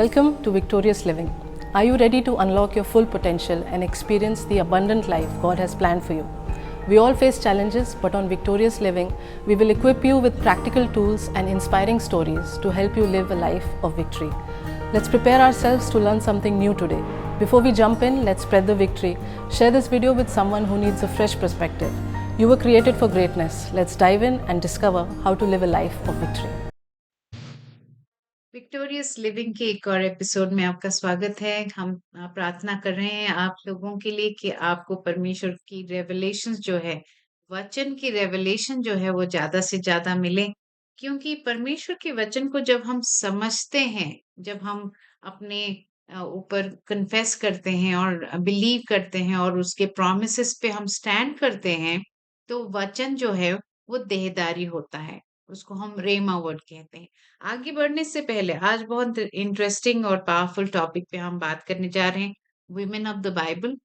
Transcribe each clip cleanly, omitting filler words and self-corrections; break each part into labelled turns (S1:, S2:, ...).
S1: Welcome to Victorious Living. Are you ready to unlock your full potential and experience the abundant life God has planned for you? We all face challenges, but on Victorious Living, we will equip you with practical tools and inspiring stories to help you live a life of victory. Let's prepare ourselves to learn something new today. Before we jump in, let's spread the victory. Share this video with someone who needs a fresh perspective. You were created for greatness. Let's dive in and discover how to live a life of victory.
S2: Victorious living के एक और episode में आपका स्वागत है। हम प्रार्थना कर रहे हैं आप लोगों के लिए कि आपको परमेश्वर की रेवलेशंस जो है, वचन की रेवलेशन जो है वो ज्यादा से ज्यादा मिले, क्योंकि परमेश्वर के वचन को जब हम समझते हैं, जब हम अपने ऊपर कन्फेस करते हैं और बिलीव करते हैं और उसके प्रोमिसेस पे हम स्टैंड करते हैं, तो वचन जो है वो देहदारी होता है। उसको हम रेमा वर्ड कहते हैं। आगे बढ़ने से पहले आज बहुत इंटरेस्टिंग और पावरफुल टॉपिक पे हम बात करने जा रहे हैं, वुमेन ऑफ द बाइबल।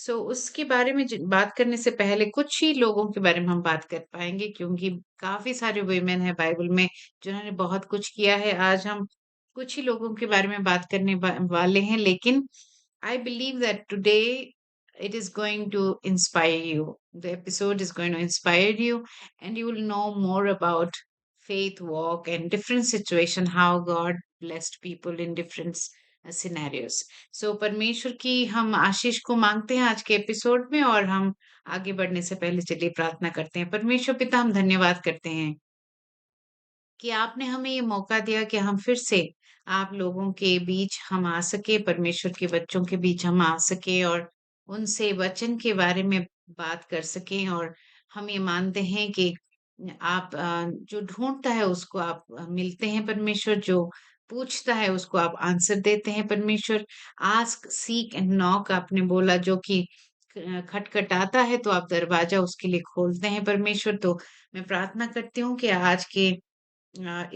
S2: उसके बारे में बात करने से पहले कुछ ही लोगों के बारे में हम बात कर पाएंगे, क्योंकि काफी सारे वुमेन है बाइबल में जिन्होंने बहुत कुछ किया है। आज हम कुछ ही लोगों के बारे में बात करने वाले हैं, लेकिन I believe that today it is going to inspire you. The episode is going to inspire you, and you will know more about faith walk and different situation, how God blessed people in different scenarios. परमेश्वर की हम आशीष को मांगते हैं आज के episode में, और हम आगे बढ़ने से पहले चलिए प्रार्थना करते हैं। परमेश्वर पिता, हम धन्यवाद करते हैं कि आपने हमें ये मौका दिया कि हम फिर से आप लोगों के बीच हम आ सके, परमेश्वर के बच्चों के बीच हम आ सके और उनसे वचन के बारे में बात कर सकें। और हम ये मानते हैं कि आप जो ढूंढता है उसको आप मिलते हैं परमेश्वर, जो पूछता है उसको आप आंसर देते हैं परमेश्वर। आस्क सीक एंड नॉक आपने बोला, जो कि खटखटाता है तो आप दरवाजा उसके लिए खोलते हैं परमेश्वर। तो मैं प्रार्थना करती हूँ कि आज के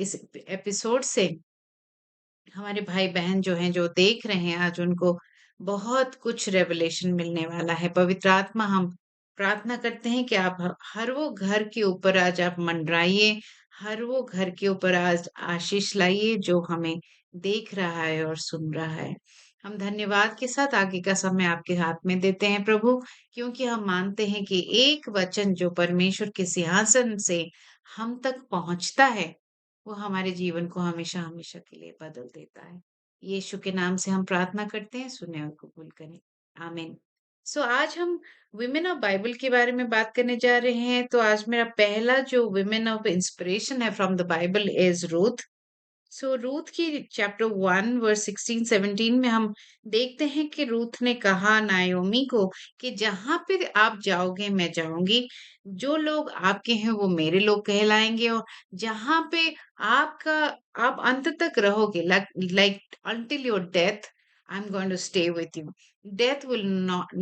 S2: इस एपिसोड से हमारे भाई बहन जो हैं, जो देख रहे हैं आज, उनको बहुत कुछ रेवलेशन मिलने वाला है। पवित्र आत्मा, हम प्रार्थना करते हैं कि आप हर वो घर के ऊपर आज आप मंडराइए, हर वो घर के ऊपर आज आशीष लाइए जो हमें देख रहा है और सुन रहा है। हम धन्यवाद के साथ आगे का समय आपके हाथ में देते हैं प्रभु, क्योंकि हम मानते हैं कि एक वचन जो परमेश्वर के सिंहासन से हम तक पहुंचता है, वो हमारे जीवन को हमेशा हमेशा के लिए बदल देता है। यीशु के नाम से हम प्रार्थना करते हैं, सुने और कबूल करें। आमीन। आज हम वुमेन ऑफ बाइबल के बारे में बात करने जा रहे हैं। तो आज मेरा पहला जो वुमेन ऑफ इंस्पिरेशन है from the Bible is Ruth. Ruth की चैप्टर 1 वर्स 16-17 में हम देखते हैं कि रूथ ने कहा नायोमी को कि जहां पे आप जाओगे मैं जाऊंगी, जो लोग आपके हैं वो मेरे लोग कहलाएंगे, और जहां पे आपका आप अंत तक रहोगे, like until your death, I'm going to stay with you. Death will not,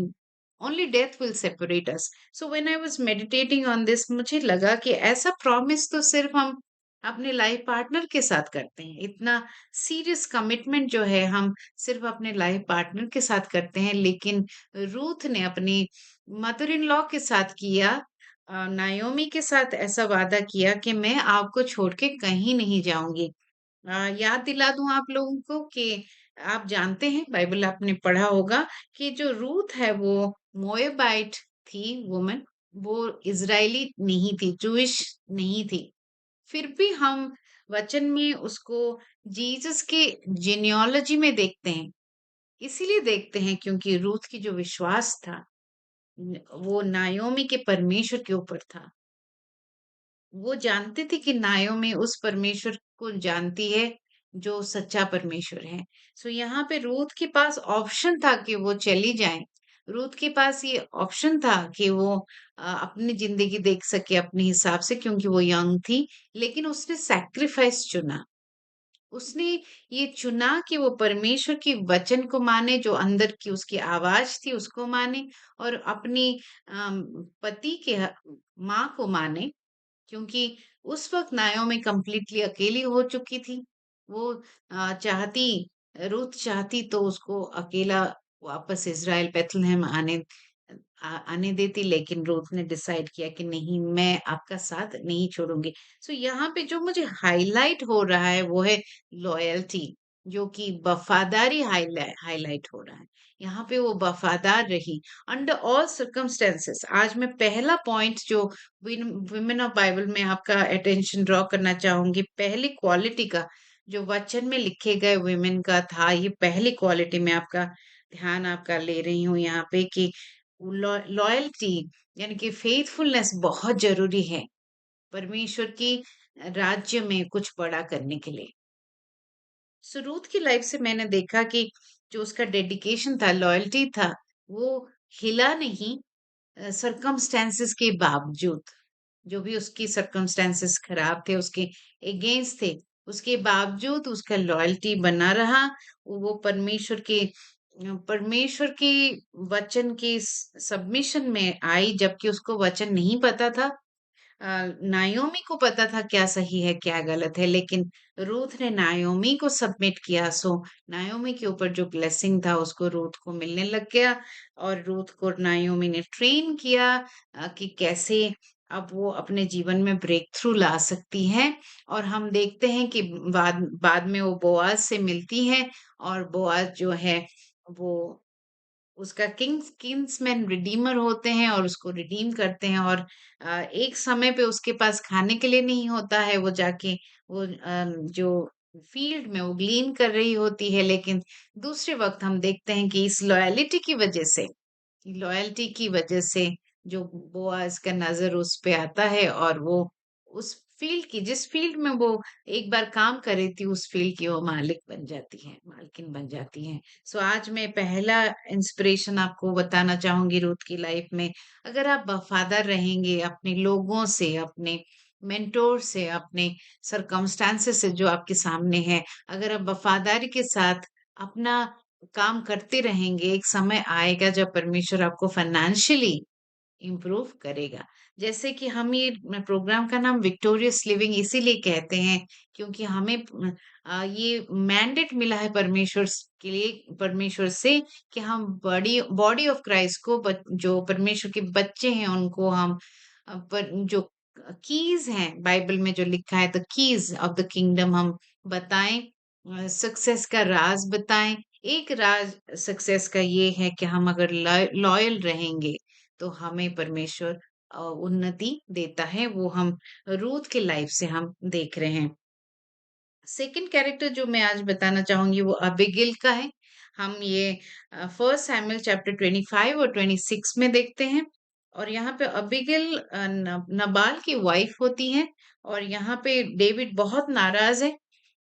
S2: only death will separate us. When I was meditating on this, मुझे लगा कि ऐसा प्रॉमिस तो सिर्फ हम अपने लाइफ पार्टनर के साथ करते हैं। इतना सीरियस कमिटमेंट जो है हम सिर्फ अपने लाइफ पार्टनर के साथ करते हैं, लेकिन रूथ ने अपनी मदर इन लॉ के साथ किया, नायोमी के साथ ऐसा वादा किया कि मैं आपको छोड़ के कहीं नहीं जाऊंगी। याद दिला दूं आप लोगों को कि आप जानते हैं, बाइबल आपने पढ़ा होगा कि जो रूथ है वो मोएबाइट थी वुमन, वो इजरायली नहीं थी, जूइश नहीं थी। फिर भी हम वचन में उसको जीसस के जेनियोलॉजी में देखते हैं। इसीलिए देखते हैं क्योंकि रूथ की जो विश्वास था वो नायोमी के परमेश्वर के ऊपर था। वो जानती थी कि नायोमी उस परमेश्वर को जानती है जो सच्चा परमेश्वर है। यहाँ पे रूथ के पास ऑप्शन था कि वो चली जाए। रूथ के पास ये ऑप्शन था कि वो अपनी जिंदगी देख सके अपने हिसाब से, क्योंकि वो यंग थी। लेकिन उसने सैक्रिफाइस चुना। उसने ये चुना कि वो परमेश्वर की वचन को माने, जो अंदर की उसकी आवाज थी उसको माने, और अपनी पति के माँ को माने, क्योंकि उस वक्त नायोमी कंप्लीटली अकेली हो चुकी थी। वो चाहती, रूथ चाहती तो उसको अकेला वापस इज़राइल बेथलेहम आने देती, लेकिन रूथ ने डिसाइड किया कि नहीं, मैं आपका साथ नहीं छोड़ूंगी। यहाँ पे जो मुझे हाईलाइट हो रहा है वो है लॉयल्टी। जो कि वफादारी हाईलाइट हो रहा है। यहाँ पे वो वफादार रही अंडर ऑल सर्कमस्टेंसेस। आज मैं पहला पॉइंट जो विमेन ऑफ बाइबल में आपका अटेंशन ड्रॉ करना चाहूंगी, पहली क्वालिटी का जो वचन में लिखे गए विमेन का था, ये पहली क्वालिटी में आपका ध्यान आपका ले रही हूँ यहाँ पे कि लॉयल्टी यानी कि फेथफुलनेस बहुत जरूरी है परमेश्वर की राज्य में कुछ बड़ा करने के लिए। सो रूथ की लाइफ से मैंने देखा कि जो उसका डेडिकेशन था, लॉयल्टी था, वो हिला नहीं। सरकमस्टेंसेस के बावजूद, जो भी उसकी सरकमस्टेंसेस खराब थे, उसके अगेंस्ट थे, उसके बावजूद उसका लॉयल्टी बना रहा। वो परमेश्वर के वचन के सबमिशन में आई, जबकि उसको वचन नहीं पता था। नायोमी को पता था क्या सही है क्या गलत है, लेकिन रूथ ने नायोमी को सबमिट किया। सो नायोमी के ऊपर जो ब्लेसिंग था उसको रूथ को मिलने लग गया, और रूथ को नायोमी ने ट्रेन किया कि कैसे अब वो अपने जीवन में ब्रेक थ्रू ला सकती है। और हम देखते हैं कि बाद बाद में वो बोआज से मिलती है, और बोआज जो है वो उसका किंग्समैन रिडीमर होते हैं और उसको रिडीम करते हैं। और एक समय पे उसके पास खाने के लिए नहीं होता है, वो जाके वो जो फील्ड में वो ग्लीन कर रही होती है। लेकिन दूसरे वक्त हम देखते हैं कि इस लॉयल्टी की वजह से जो बोआज का नजर उस पे आता है, और वो उस फील्ड की, जिस फील्ड में वो एक बार काम कर रही थी, उस फील्ड की वो मालिक बन जाती है, मालकिन बन जाती है। सो आज मैं पहला इंस्पिरेशन आपको बताना चाहूंगी रूथ की लाइफ में। अगर आप वफादार रहेंगे अपने लोगों से, अपने मेंटोर से, अपने सरकमस्टांसेस से जो आपके सामने है, अगर आप वफादारी के साथ अपना काम करते रहेंगे, एक समय आएगा जब परमेश्वर आपको फाइनेंशियली इम्प्रूव करेगा। जैसे कि हम ये प्रोग्राम का नाम विक्टोरियस लिविंग इसीलिए कहते हैं, क्योंकि हमें ये मैंडेट मिला है के लिए, परमेश्वर से, कि हम बॉडी बॉडी ऑफ क्राइस्ट को, जो परमेश्वर के बच्चे हैं उनको हम जो कीज हैं बाइबल में जो लिखा है, the keys of the kingdom हम बताएं, सक्सेस का राज बताएं। एक राज सक्सेस का ये है कि हम अगर लॉयल रहेंगे तो हमें परमेश्वर उन्नति देता है। वो हम रूथ के लाइफ से हम देख रहे हैं। सेकंड कैरेक्टर जो मैं आज बताना चाहूंगी वो अबिगिल का है। हम ये फर्स्ट सैमुअल चैप्टर 25 और 26 में देखते हैं। और यहाँ पे अबिगिल नबाल की वाइफ होती है। और यहाँ पे डेविड बहुत नाराज है,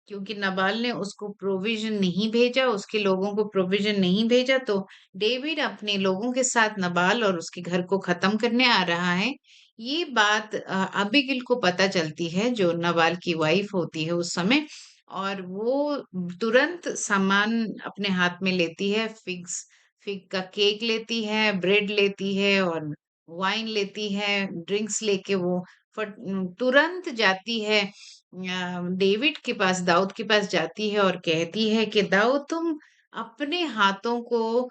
S2: क्योंकि नबाल ने उसको प्रोविजन नहीं भेजा, उसके लोगों को प्रोविजन नहीं भेजा। तो डेविड अपने लोगों के साथ नबाल और उसके घर को खत्म करने आ रहा है। ये बात अबीगिल को पता चलती है, जो नबाल की वाइफ होती है उस समय। और वो तुरंत सामान अपने हाथ में लेती है, फिग का केक लेती है, ब्रेड लेती है, और वाइन लेती है, ड्रिंक्स लेके वो तुरंत जाती है डेविड के पास, दाऊद के पास जाती है, और कहती है कि दाऊद, तुम अपने हाथों को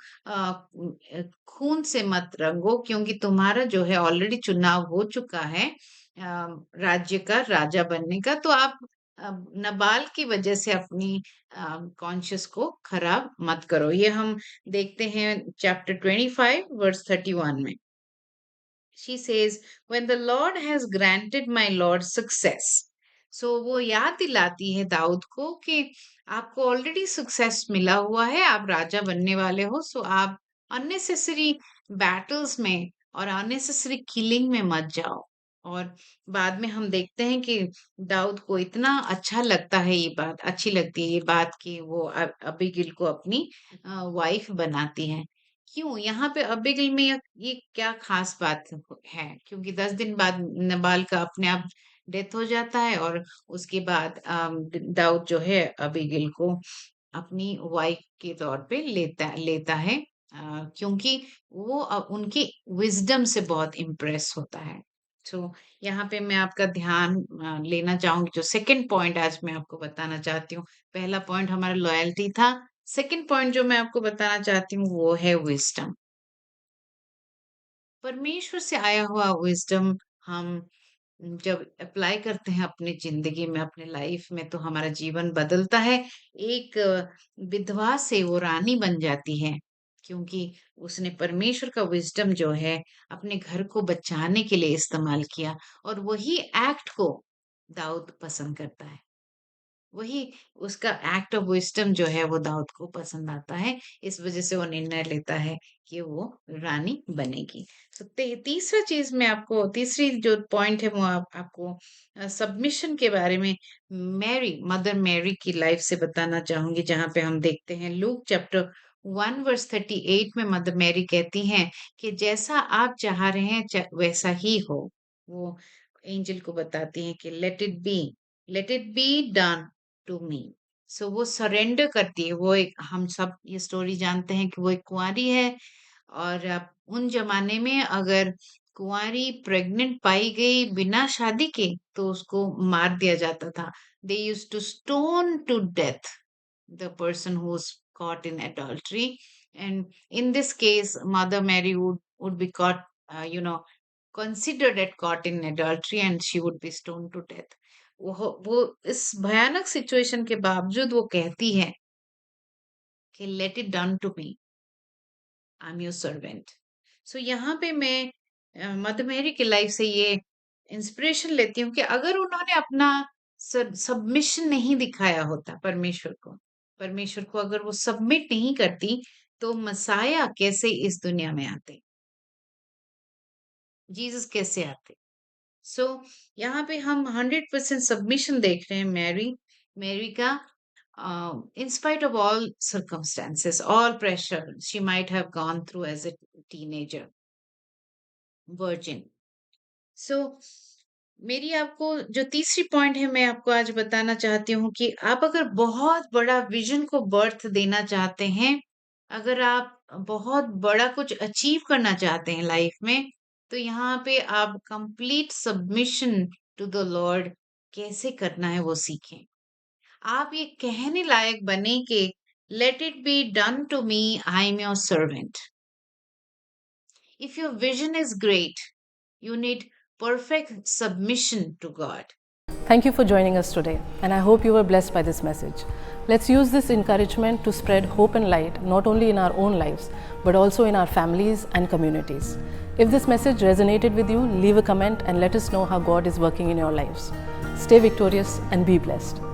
S2: खून से मत रंगो, क्योंकि तुम्हारा जो है ऑलरेडी चुनाव हो चुका है राज्य का राजा बनने का। तो आप नबाल की वजह से अपनी कॉन्शियस को खराब मत करो। ये हम देखते हैं चैप्टर 25 वर्स 31 में। She says, when the Lord has granted my Lord success. So वो याद दिलाती है दाऊद को कि आपको ऑलरेडी सक्सेस मिला हुआ है, आप राजा बनने वाले हो। सो आप अननेसेसरी बैटल्स में और अननेसेसरी किलिंग में मत जाओ। और बाद में हम देखते हैं कि दाऊद को इतना अच्छा लगता है, ये बात अच्छी लगती है ये बात कि वो अबीगिल को अपनी वाइफ बनाती है। क्यों यहाँ पे अबिगल में ये क्या खास बात है? क्योंकि 10 दिन बाद नबाल का अपने आप डेथ हो जाता है, और उसके बाद दाऊद जो है अबिगल को अपनी वाइफ के तौर पे लेता है, क्योंकि वो उनकी विजडम से बहुत इम्प्रेस होता है। तो यहाँ पे मैं आपका ध्यान लेना चाहूंगी। जो सेकंड पॉइंट आज मैं आपको बताना चाहती हूँ, पहला पॉइंट हमारा लॉयल्टी था, सेकंड पॉइंट जो मैं आपको बताना चाहती हूँ वो है विजडम। परमेश्वर से आया हुआ विजडम हम जब अप्लाई करते हैं अपनी ज़िंदगी में, अपने लाइफ में, तो हमारा जीवन बदलता है। एक विधवा से वो रानी बन जाती है, क्योंकि उसने परमेश्वर का विज़डम जो है अपने घर को बचाने के लिए इस्तेमाल किया, और वही एक्ट को दाऊद पसंद करता है। वही उसका एक्ट ऑफ विज़डम जो है वो दाऊद को पसंद आता है। इस वज़ह से वो निर्णय लेता है कि वो रानी बनेगी। तो तीसरा चीज़ मैं आपको, तीसरी जो पॉइंट है वो आपको सबमिशन के बारे में मदर मैरी की लाइफ से बताना चाहूँगी, जहाँ पे हम देखते हैं लूक चैप्टर 1 वर्स 38 में मदर मैरी कहती हैं कि जैसा आप चाह रहे हैं वैसा ही हो। वो एंजल को बताती हैं कि let it be done to me. So वो सरेंडर करती है। वो एक, हम सब ये स्टोरी जानते हैं कि वो एक कुंवारी है, और उन जमाने में अगर कुंवारी प्रेग्नेंट पाई गई बिना शादी के तो उसको मार दिया जाता था। They used to stone to death the person who's caught in adultery, and in this case mother mary would be caught, you know, considered as caught in adultery, and she would be stoned to death. वो इस भयानक situation के बावजूद वो कहती है कि let it done to me, I am your servant. So यहाँ पे मैं मदर मेरी की लाइफ से ये इंस्पिरेशन लेती हूँ कि अगर उन्होंने अपना सबमिशन नहीं दिखाया होता परमेश्वर को अगर वो सबमिट नहीं करती, तो मसाया कैसे इस दुनिया में आते, जीसस कैसे आते। सो यहाँ पे हम 100% सबमिशन देख रहे हैं मैरी का। In spite of all circumstances, all pressure she might have gone through as a teenager, virgin. So मेरी आपको जो तीसरी पॉइंट है मैं आपको आज बताना चाहती हूँ कि आप अगर बहुत बड़ा विजन को बर्थ देना चाहते हैं, अगर आप बहुत बड़ा कुछ अचीव करना चाहते हैं लाइफ में, तो यहाँ पे आप complete submission to the Lord कैसे करना है वो सीखें। आप ये कहने लायक बने कि let it be done to me, I am your servant. If your vision is great, you need perfect submission to God.
S1: Thank you for joining us today, and I hope you were blessed by this message. Let's use this encouragement to spread hope and light not only in our own lives but also in our families and communities. If this message resonated with you, leave a comment and let us know how God is working in your lives. Stay victorious and be blessed.